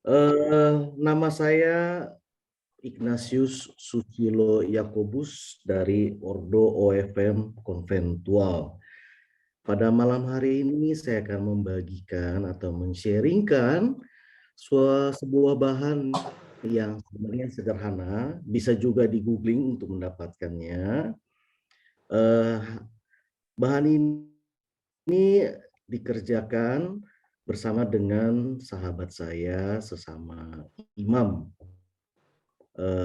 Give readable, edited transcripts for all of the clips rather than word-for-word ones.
Nama saya Ignatius Susilo Yakobus dari Ordo OFM Konventual. Pada malam hari ini saya akan membagikan atau men-sharingkan sebuah bahan yang sebenarnya sederhana, bisa juga di-googling untuk mendapatkannya. Eh, Bahan ini dikerjakan bersama dengan sahabat saya sesama imam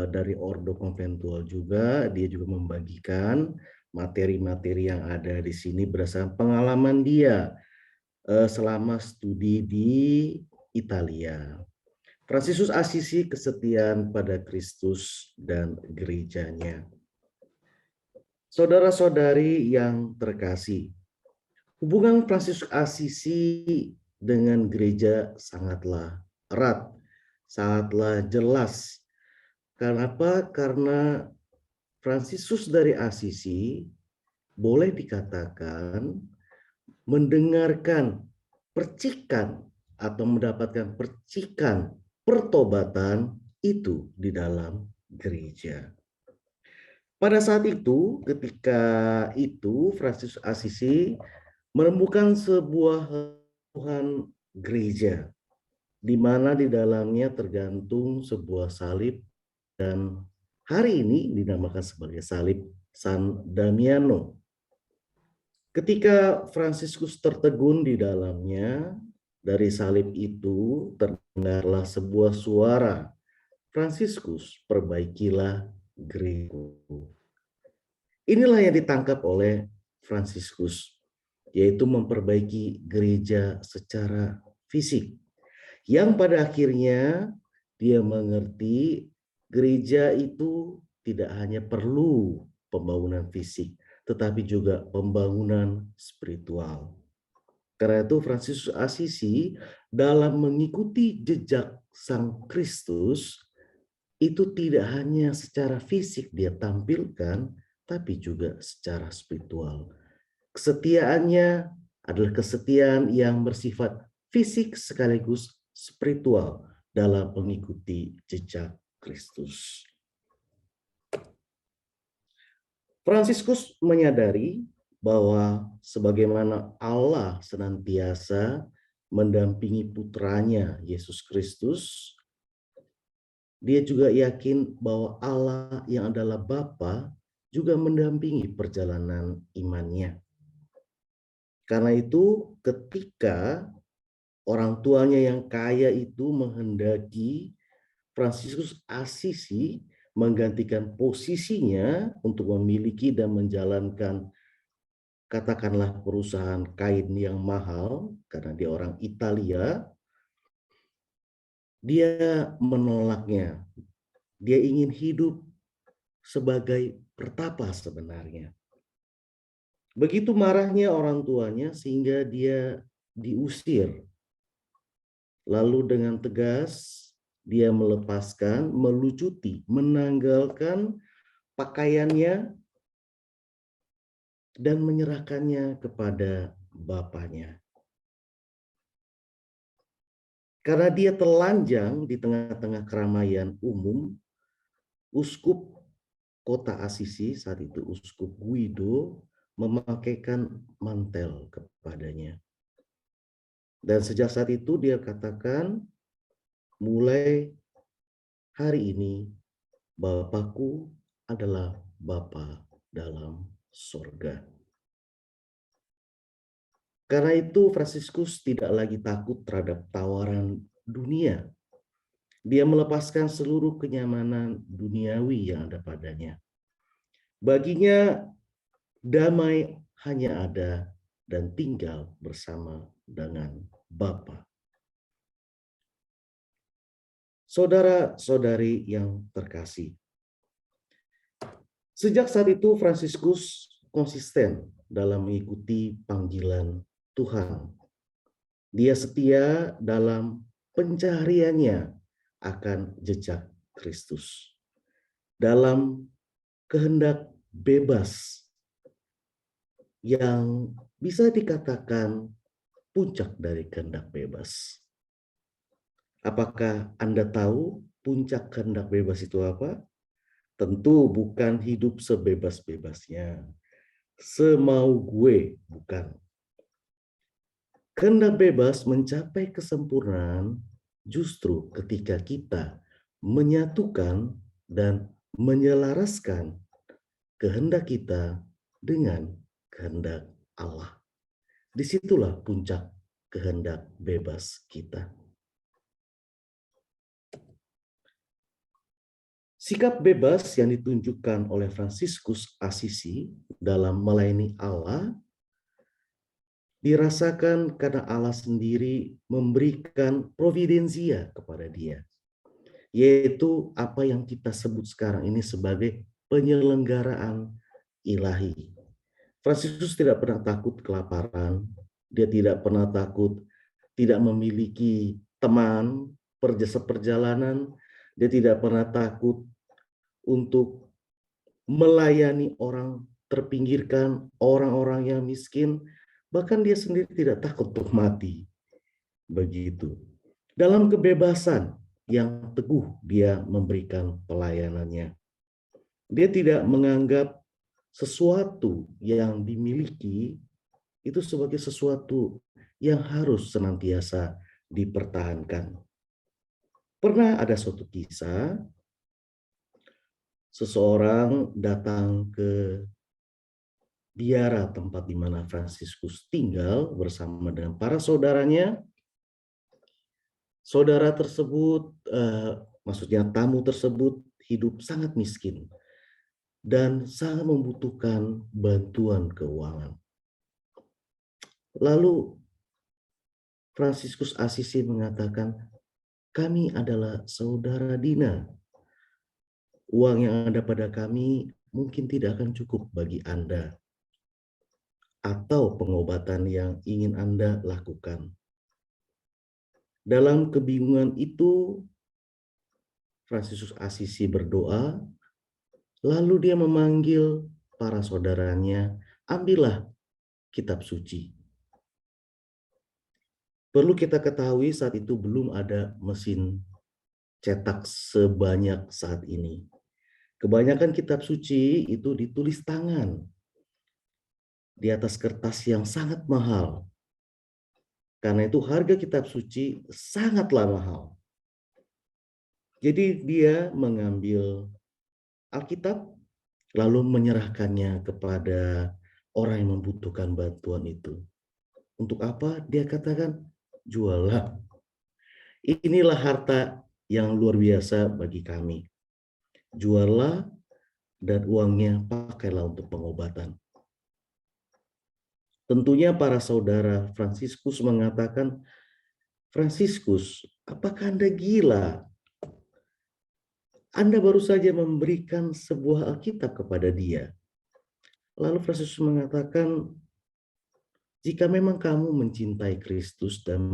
dari Ordo Konventual juga. Dia juga membagikan materi-materi yang ada di sini berdasarkan pengalaman dia selama studi di Italia. Fransiskus Asisi, kesetiaan pada Kristus dan gerejanya. Saudara-saudari yang terkasih, hubungan Fransiskus Asisi dengan gereja sangatlah erat, sangatlah jelas. Kenapa? Karena Fransiskus dari Asisi boleh dikatakan mendengarkan percikan atau mendapatkan percikan pertobatan itu di dalam gereja. Pada saat itu, ketika itu Fransiskus Asisi menemukan sebuah Tuhan gereja, di mana di dalamnya tergantung sebuah salib dan hari ini dinamakan sebagai salib San Damiano. Ketika Fransiskus tertegun di dalamnya, dari salib itu terdengarlah sebuah suara, Fransiskus, perbaikilah gerejaku. Inilah yang ditangkap oleh Fransiskus, yaitu memperbaiki gereja secara fisik. Yang pada akhirnya dia mengerti gereja itu tidak hanya perlu pembangunan fisik, tetapi juga pembangunan spiritual. Karena itu Fransiskus Asisi dalam mengikuti jejak Sang Kristus itu tidak hanya secara fisik dia tampilkan, tapi juga secara spiritual. Kesetiaannya adalah kesetiaan yang bersifat fisik sekaligus spiritual dalam mengikuti jejak Kristus. Fransiskus menyadari bahwa sebagaimana Allah senantiasa mendampingi putranya Yesus Kristus, dia juga yakin bahwa Allah yang adalah Bapa juga mendampingi perjalanan imannya. Karena itu ketika orang tuanya yang kaya itu menghendaki Fransiskus Asisi menggantikan posisinya untuk memiliki dan menjalankan katakanlah perusahaan kain yang mahal, karena dia orang Italia, dia menolaknya. Dia ingin hidup sebagai pertapa sebenarnya. Begitu marahnya orang tuanya sehingga dia diusir. Lalu dengan tegas dia melepaskan, melucuti, menanggalkan pakaiannya dan menyerahkannya kepada bapaknya. Karena dia telanjang di tengah-tengah keramaian umum, uskup kota Asisi saat itu, Uskup Guido, memakaikan mantel kepadanya. Dan sejak saat itu dia katakan, mulai hari ini Bapakku adalah Bapa dalam sorga. Karena itu Fransiskus tidak lagi takut terhadap tawaran dunia. Dia melepaskan seluruh kenyamanan duniawi yang ada padanya. Baginya damai hanya ada dan tinggal bersama dengan Bapa. Saudara-saudari yang terkasih, sejak saat itu Fransiskus konsisten dalam mengikuti panggilan Tuhan. Dia setia dalam pencahariannya akan jejak Kristus. Dalam kehendak bebas yang bisa dikatakan puncak dari kehendak bebas. Apakah Anda tahu puncak kehendak bebas itu apa? Tentu bukan hidup sebebas-bebasnya. Semau gue, bukan. Kehendak bebas mencapai kesempurnaan justru ketika kita menyatukan dan menyelaraskan kehendak kita dengan kehendak Allah. Disitulah puncak kehendak bebas kita. Sikap bebas yang ditunjukkan oleh Fransiskus Assisi dalam melayani Allah dirasakan karena Allah sendiri memberikan providensia kepada dia, yaitu apa yang kita sebut sekarang ini sebagai penyelenggaraan ilahi. Fransiskus tidak pernah takut kelaparan, dia tidak pernah takut tidak memiliki teman, perjalanan, dia tidak pernah takut untuk melayani orang terpinggirkan, orang-orang yang miskin, bahkan dia sendiri tidak takut untuk mati. Begitu. Dalam kebebasan yang teguh dia memberikan pelayanannya. Dia tidak menganggap sesuatu yang dimiliki itu sebagai sesuatu yang harus senantiasa dipertahankan. Pernah ada suatu kisah, seseorang datang ke biara tempat di mana Fransiskus tinggal bersama dengan para saudaranya. Saudara tersebut, maksudnya tamu tersebut hidup sangat miskin dan sangat membutuhkan bantuan keuangan. Lalu Fransiskus Assisi mengatakan, kami adalah saudara Dina. Uang yang ada pada kami mungkin tidak akan cukup bagi Anda atau pengobatan yang ingin Anda lakukan. Dalam kebingungan itu, Fransiskus Assisi berdoa, lalu dia memanggil para saudaranya, ambillah kitab suci. Perlu kita ketahui saat itu belum ada mesin cetak sebanyak saat ini. Kebanyakan kitab suci itu ditulis tangan di atas kertas yang sangat mahal. Karena itu harga kitab suci sangatlah mahal. Jadi dia mengambil Alkitab lalu menyerahkannya kepada orang yang membutuhkan bantuan itu. Untuk apa? Dia katakan, juallah. Inilah harta yang luar biasa bagi kami. Juallah dan uangnya pakailah untuk pengobatan. Tentunya para saudara Fransiskus mengatakan, Fransiskus, apakah Anda gila? Anda baru saja memberikan sebuah Alkitab kepada dia. Lalu Fransiskus mengatakan, jika memang kamu mencintai Kristus dan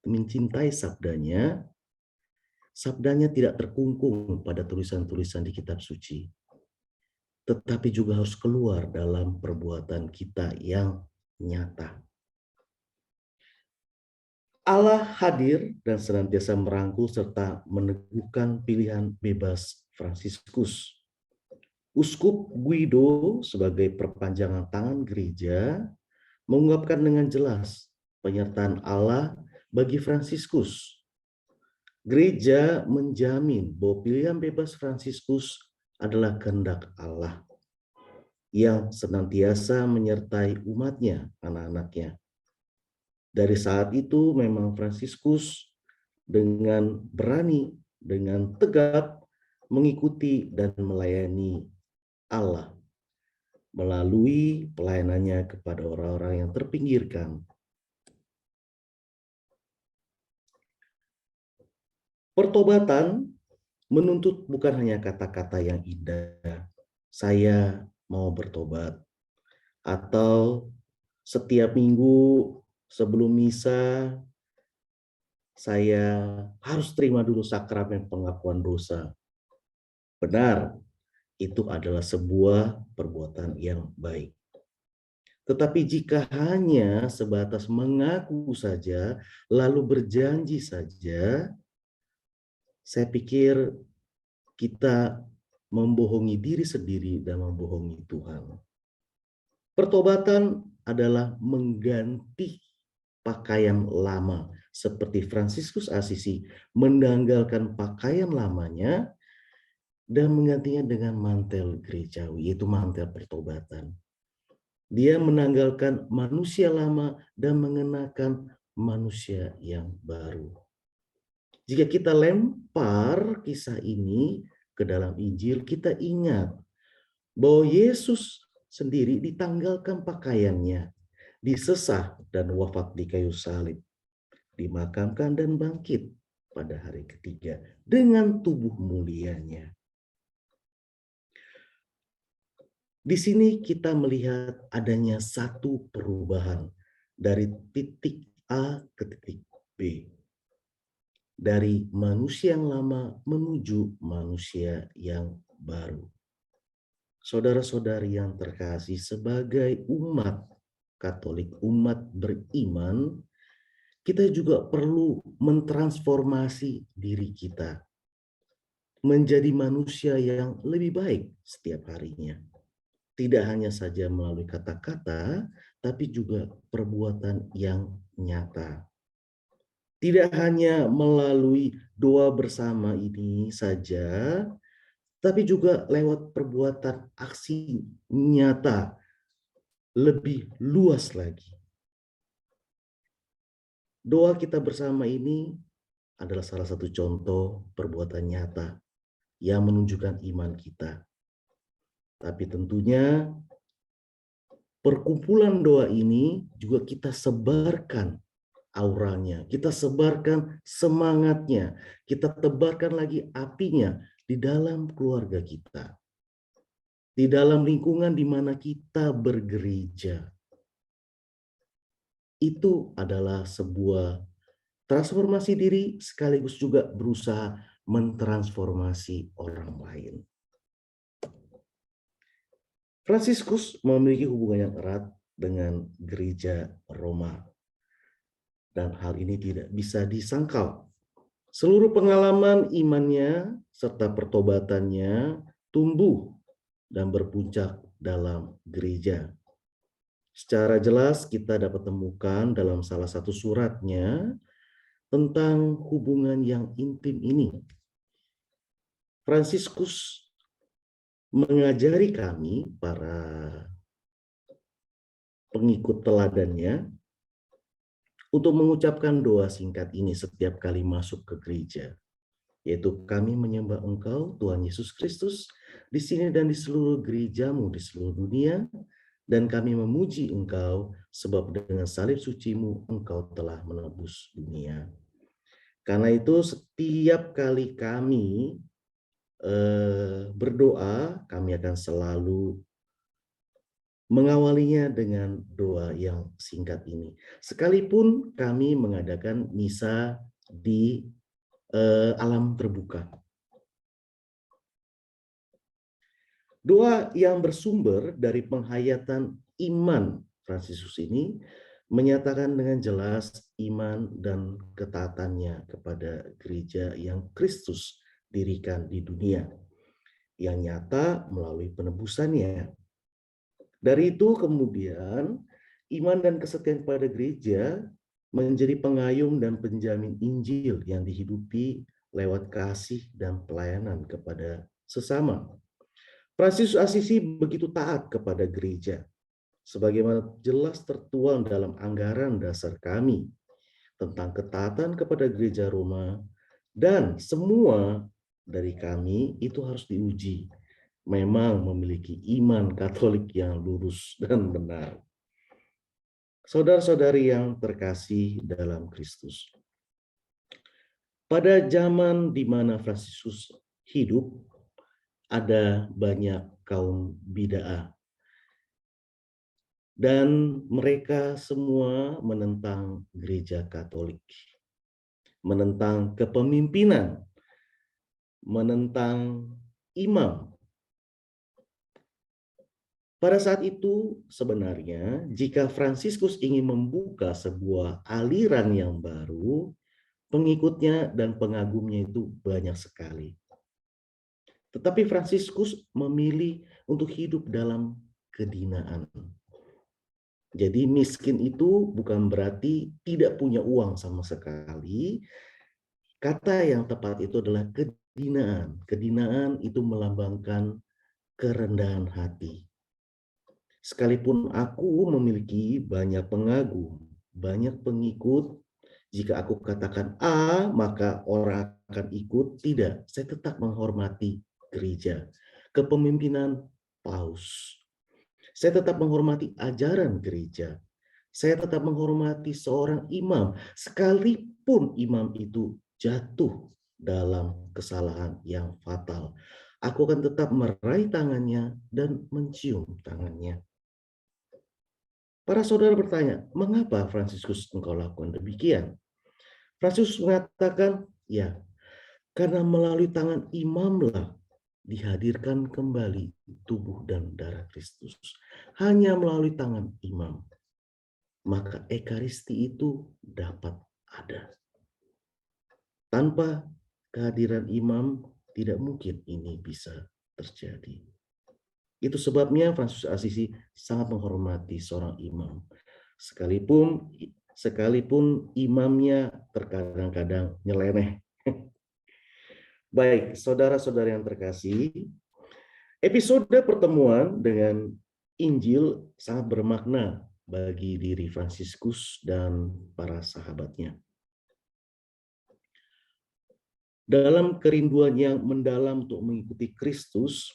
mencintai sabdanya, sabdanya tidak terkungkung pada tulisan-tulisan di kitab suci, tetapi juga harus keluar dalam perbuatan kita yang nyata. Allah hadir dan senantiasa merangkul serta meneguhkan pilihan bebas Fransiskus. Uskup Guido sebagai perpanjangan tangan gereja mengungkapkan dengan jelas penyertaan Allah bagi Fransiskus. Gereja menjamin bahwa pilihan bebas Fransiskus adalah kehendak Allah yang senantiasa menyertai umatnya, anak-anaknya. Dari saat itu memang Fransiskus dengan berani, dengan tegap mengikuti dan melayani Allah melalui pelayanannya kepada orang-orang yang terpinggirkan. Pertobatan menuntut bukan hanya kata-kata yang indah, saya mau bertobat, atau setiap minggu sebelum misa saya harus terima dulu sakramen pengakuan dosa. Benar, itu adalah sebuah perbuatan yang baik. Tetapi jika hanya sebatas mengaku saja, lalu berjanji saja, saya pikir kita membohongi diri sendiri dan membohongi Tuhan. Pertobatan adalah mengganti pakaian lama, seperti Fransiskus Asisi menanggalkan pakaian lamanya dan menggantinya dengan mantel gerejawi, yaitu mantel pertobatan. Dia menanggalkan manusia lama dan mengenakan manusia yang baru. Jika kita lempar kisah ini ke dalam Injil, kita ingat bahwa Yesus sendiri ditanggalkan pakaiannya, disesah dan wafat di kayu salib, dimakamkan dan bangkit pada hari ketiga dengan tubuh mulianya. Di sini kita melihat adanya satu perubahan dari titik A ke titik B. Dari manusia yang lama menuju manusia yang baru. Saudara-saudari yang terkasih, sebagai umat Katolik, umat beriman, kita juga perlu mentransformasi diri kita menjadi manusia yang lebih baik setiap harinya. Tidak hanya saja melalui kata-kata, tapi juga perbuatan yang nyata. Tidak hanya melalui doa bersama ini saja, tapi juga lewat perbuatan aksi nyata lebih luas lagi. Doa kita bersama ini adalah salah satu contoh perbuatan nyata yang menunjukkan iman kita. Tapi tentunya perkumpulan doa ini juga kita sebarkan auranya, kita sebarkan semangatnya, kita tebarkan lagi apinya di dalam keluarga kita, di dalam lingkungan di mana kita bergereja. Itu adalah sebuah transformasi diri sekaligus juga berusaha mentransformasi orang lain. Fransiskus memiliki hubungan yang erat dengan gereja Roma. Dan hal ini tidak bisa disangkal. Seluruh pengalaman imannya serta pertobatannya tumbuh dan berpuncak dalam gereja. Secara jelas kita dapat temukan dalam salah satu suratnya tentang hubungan yang intim ini. Fransiskus mengajari kami, para pengikut teladannya, untuk mengucapkan doa singkat ini setiap kali masuk ke gereja, yaitu kami menyembah Engkau, Tuhan Yesus Kristus, di sini dan di seluruh gerejamu di seluruh dunia, dan kami memuji Engkau sebab dengan salib sucimu Engkau telah menebus dunia. Karena itu setiap kali kami berdoa, kami akan selalu mengawalinya dengan doa yang singkat ini. Sekalipun kami mengadakan misa di alam terbuka. Doa yang bersumber dari penghayatan iman Fransiskus ini menyatakan dengan jelas iman dan ketaatannya kepada gereja yang Kristus dirikan di dunia, yang nyata melalui penebusannya. Dari itu kemudian iman dan kesetiaan pada gereja menjadi pengayum dan penjamin Injil yang dihidupi lewat kasih dan pelayanan kepada sesama. Fransiskus Asisi begitu taat kepada gereja, sebagaimana jelas tertuang dalam anggaran dasar kami tentang ketaatan kepada gereja Roma, dan semua dari kami itu harus diuji. Memang memiliki iman Katolik yang lurus dan benar. Saudara-saudari yang terkasih dalam Kristus, pada zaman di mana Fransiskus hidup, ada banyak kaum bidaah. Dan mereka semua menentang gereja Katolik, menentang kepemimpinan, menentang imam. Pada saat itu sebenarnya jika Fransiskus ingin membuka sebuah aliran yang baru, pengikutnya dan pengagumnya itu banyak sekali. Tetapi Fransiskus memilih untuk hidup dalam kedinaan. Jadi miskin itu bukan berarti tidak punya uang sama sekali. Kata yang tepat itu adalah kedinaan. Kedinaan itu melambangkan kerendahan hati. Sekalipun aku memiliki banyak pengagum, banyak pengikut, jika aku katakan A, maka orang akan ikut. Tidak, saya tetap menghormati gereja, kepemimpinan paus. Saya tetap menghormati ajaran gereja. Saya tetap menghormati seorang imam, sekalipun imam itu jatuh dalam kesalahan yang fatal. Aku akan tetap meraih tangannya dan mencium tangannya. Para saudara bertanya, mengapa Fransiskus engkau lakukan demikian? Fransiskus mengatakan, ya, karena melalui tangan imamlah dihadirkan kembali tubuh dan darah Kristus. Hanya melalui tangan imam, maka ekaristi itu dapat ada. Tanpa kehadiran imam, tidak mungkin ini bisa terjadi. Itu sebabnya Fransiskus Asisi sangat menghormati seorang imam. Sekalipun imamnya terkadang-kadang nyeleneh. Baik, saudara-saudara yang terkasih, episode pertemuan dengan Injil sangat bermakna bagi diri Fransiskus dan para sahabatnya. Dalam kerinduan yang mendalam untuk mengikuti Kristus,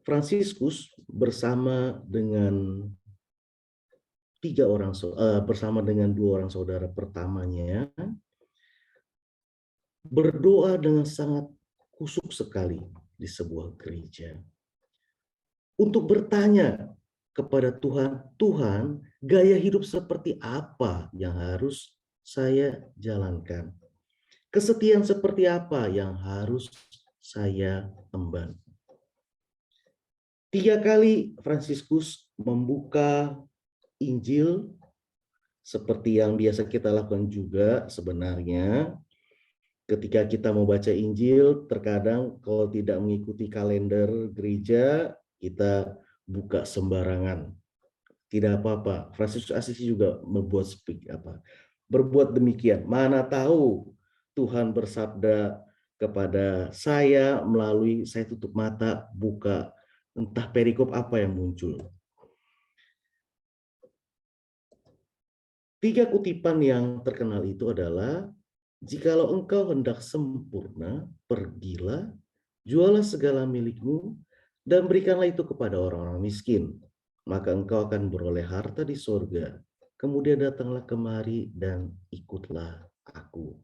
Fransiskus bersama dengan dua orang saudara pertamanya berdoa dengan sangat khusyuk sekali di sebuah gereja untuk bertanya kepada Tuhan, Tuhan, gaya hidup seperti apa yang harus saya jalankan? Kesetiaan seperti apa yang harus saya emban? 3 kali Fransiskus membuka Injil seperti yang biasa kita lakukan juga sebenarnya. Ketika kita mau baca Injil, terkadang kalau tidak mengikuti kalender gereja, kita buka sembarangan. Tidak apa-apa. Fransiskus Asisi juga berbuat demikian. Mana tahu Tuhan bersabda kepada saya melalui saya tutup mata, buka entah perikop apa yang muncul. 3 kutipan yang terkenal itu adalah, jikalau engkau hendak sempurna, pergilah, jualah segala milikmu, dan berikanlah itu kepada orang-orang miskin. Maka engkau akan beroleh harta di sorga. Kemudian datanglah kemari dan ikutlah aku.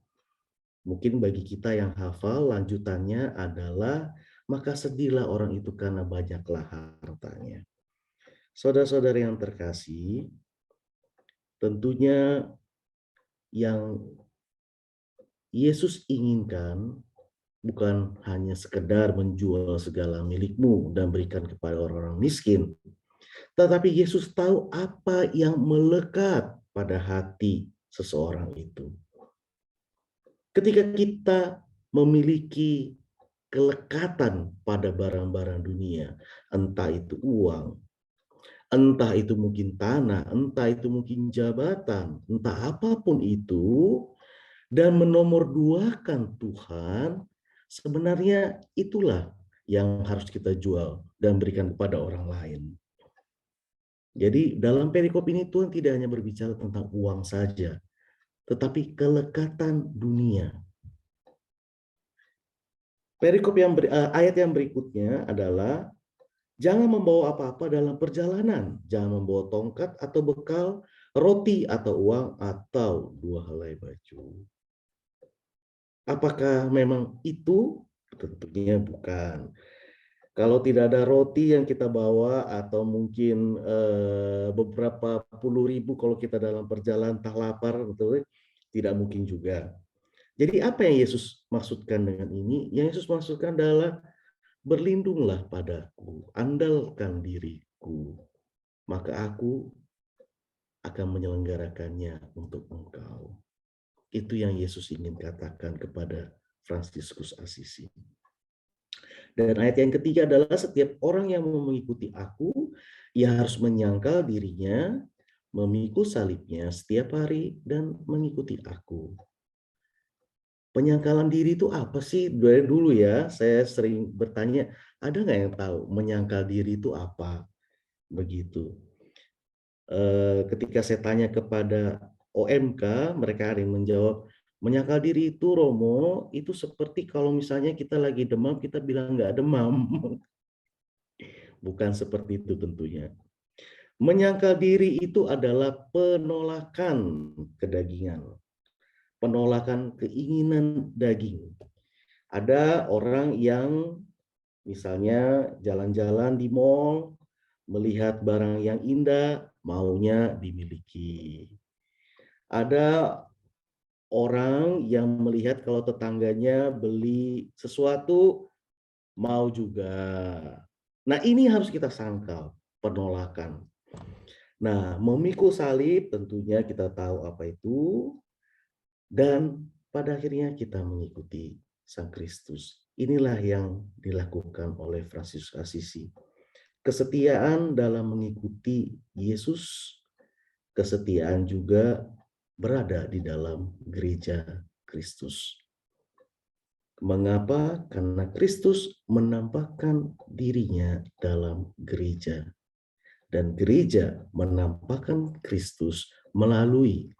Mungkin bagi kita yang hafal, lanjutannya adalah, maka sedihlah orang itu karena banyaklah hartanya. Saudara-saudara yang terkasih, tentunya yang Yesus inginkan bukan hanya sekedar menjual segala milikmu dan berikan kepada orang-orang miskin, tetapi Yesus tahu apa yang melekat pada hati seseorang itu. Ketika kita memiliki kelekatan pada barang-barang dunia, entah itu uang, entah itu mungkin tanah, entah itu mungkin jabatan, entah apapun itu, dan menomorduakan Tuhan, sebenarnya itulah yang harus kita jual dan berikan kepada orang lain. Jadi dalam perikop ini Tuhan tidak hanya berbicara tentang uang saja, tetapi kelekatan dunia. Ayat yang berikutnya adalah, jangan membawa apa-apa dalam perjalanan, jangan membawa tongkat atau bekal, roti atau uang, atau 2 helai baju. Apakah memang itu? Tentunya bukan. Kalau tidak ada roti yang kita bawa atau mungkin beberapa puluh ribu kalau kita dalam perjalanan entah lapar, betul, tidak mungkin juga. Jadi apa yang Yesus maksudkan dengan ini? Yang Yesus maksudkan adalah, berlindunglah padaku, andalkan diriku, maka aku akan menyelenggarakannya untuk engkau. Itu yang Yesus ingin katakan kepada Fransiskus Assisi. Dan ayat yang ketiga adalah setiap orang yang mau mengikuti aku, ia harus menyangkal dirinya, memikul salibnya setiap hari dan mengikuti aku. Penyangkalan diri itu apa sih? Dari dulu ya, saya sering bertanya, ada nggak yang tahu menyangkal diri itu apa? Begitu. Ketika saya tanya kepada OMK, mereka ada yang menjawab, menyangkal diri itu Romo, itu seperti kalau misalnya kita lagi demam, kita bilang nggak demam. Bukan seperti itu tentunya. Menyangkal diri itu adalah penolakan kedagingan, penolakan keinginan daging. Ada orang yang misalnya jalan-jalan di mall, melihat barang yang indah, maunya dimiliki. Ada orang yang melihat kalau tetangganya beli sesuatu, mau juga. Nah, ini harus kita sangkal, penolakan. Nah, memikul salib tentunya kita tahu apa itu, dan pada akhirnya kita mengikuti Sang Kristus. Inilah yang dilakukan oleh Fransiskus Assisi. Kesetiaan dalam mengikuti Yesus, kesetiaan juga berada di dalam gereja Kristus. Mengapa? Karena Kristus menampakkan dirinya dalam gereja. Dan gereja menampakkan Kristus melalui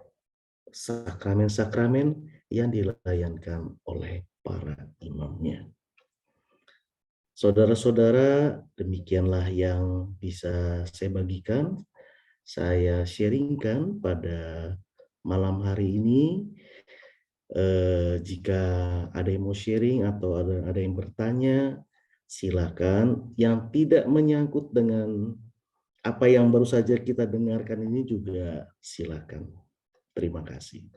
sakramen-sakramen yang dilayankan oleh para imamnya. Saudara-saudara, demikianlah yang bisa saya bagikan, saya sharingkan pada malam hari ini. Jika ada yang mau sharing atau ada yang bertanya, silakan. Yang tidak menyangkut dengan apa yang baru saja kita dengarkan ini juga silakan. Terima kasih.